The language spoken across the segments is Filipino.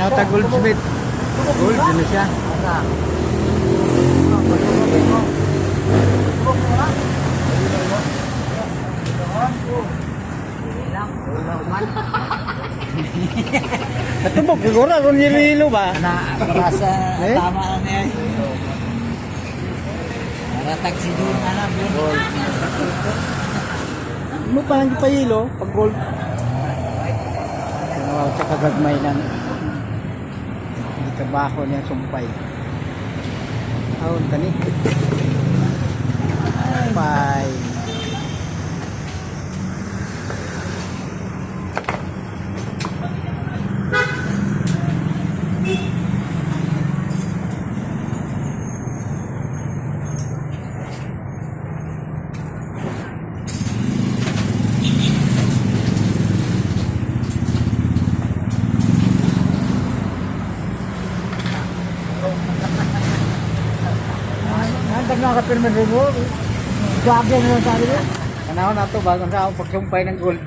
Nauta Goldsmith. Gold din siya. Katubog siguro kung hilo-hilo ba? Nasa tama na niya. Naratag si Doon na lang. Ano pa lang ipahilo pag gold? Wow, tsaka gagmay lang. Hindi trabaho niya sumpay. Awon tani. Sumpay. Nandang nakapirman rin mo. Gabi na lang sabi mo. Kanahon na ito bago sa ako pagsumpay ng gold.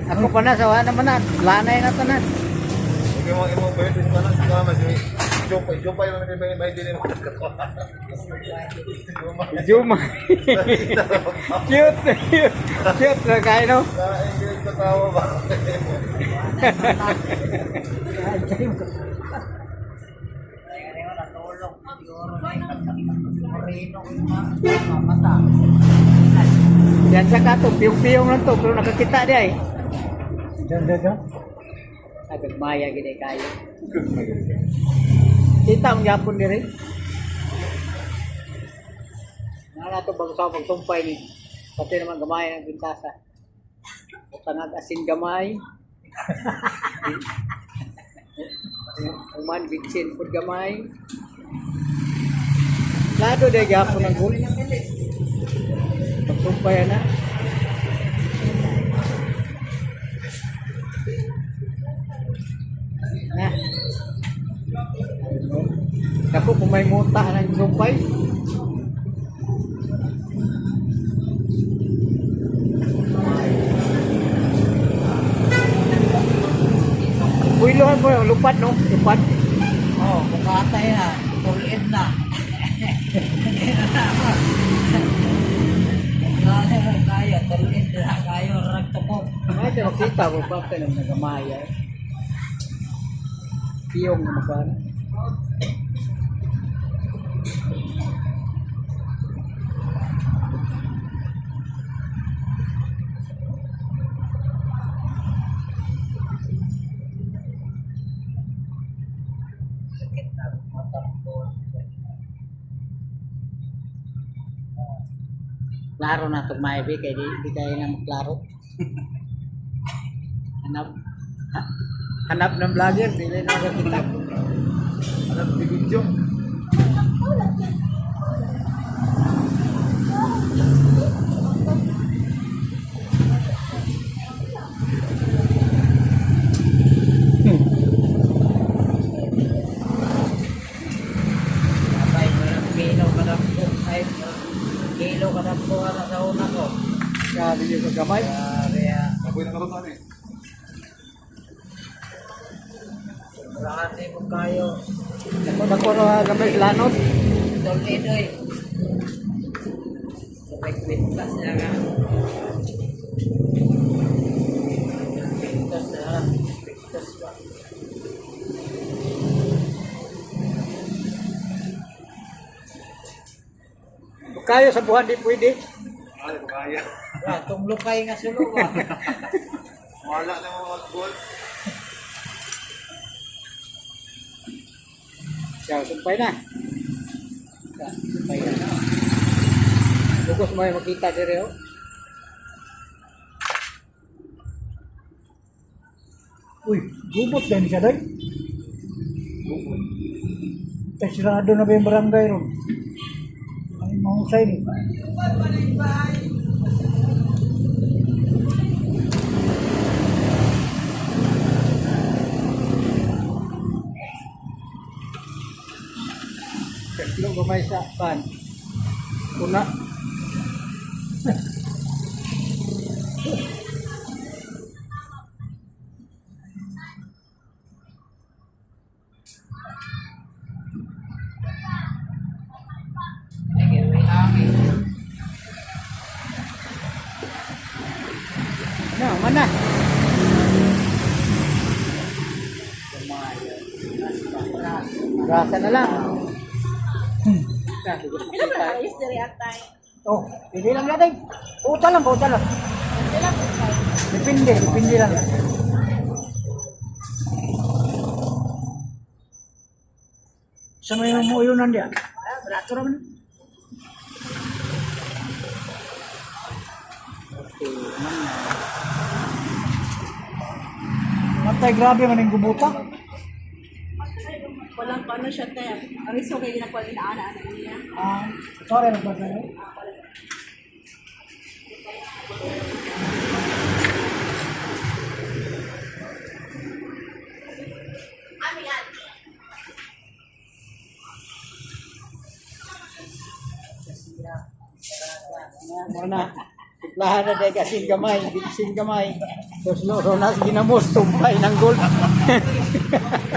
Ako pa na, sawa naman na. Lanay na ito na. Huwag mo imong pwede sa kanan, sa kanan, Jumpa yung may din mo. Juma. Cute. Cute na kayo, no? Na-engage sa tawa ba? Yan sa kato, piyong-piyong lang to, pero nakakita di ay. Diyan. Agad maya gini kayo. Kita ang yapon ni rin. Nala to bago sa pagtumpay ni. Pati naman gamay ng bintasa. Tangag asin gamay. Uman bitsin pud gamay. Lado de yapon ng gul. Pagtumpay na. Nah. Ako kung may muta ng sumpay. Builuhan mo yung lupat, no? Lupat. Oh, bukatay na. Tuliin na. Kaya, tuliin na. Kaya, ragtokok. Ay, pero kita ko pa ito ng nagamaya. Piyong na magana. Sakit na. Matapon. Klaro na itong maibi, kaya di kaya na maklaro. Hanap ng vlogger, hindi na nakakita. Alam, bigidyo. Abay, marang kilo ka na po. Ay, kilo ka na po na sa una ko. Sabi niyo sa gamay. Kaya, Ako'y nakaroon eh. marami mo kayo. Ako na gamay sa lanot. Tolito eh. Sabay kwintas niya nga. Kwintas na lang. Kwintas ba? Kayo sa buwan di pwede. Ay, kaya. Itong lukay nga sulo ba? Wala na mga gold. Siya, sumpay na. Sumpay na. Bugos mo yung makita diri, oh. Uy, gubot din siya doy. Sirado na ba yung barangay ron? Ay, mahusay ni. Kilo gamay sa pan. Una. Grasa na lang. Ilan ba na is diri atay? Oh, hindi lang natin. Puta lang. Ilan ba tayo? Depende lang. Sa may umuyunan diyan. Barato naman. Matay, grabe man yung gubuta. Walang ano siya te. Ariso kay na pala inaana niya. Sorry, nagpagano. Muna. Tiplahan na dahil kasing gamay. Bilising gamay. Terus loro na ginamos. Tumpay ng gold.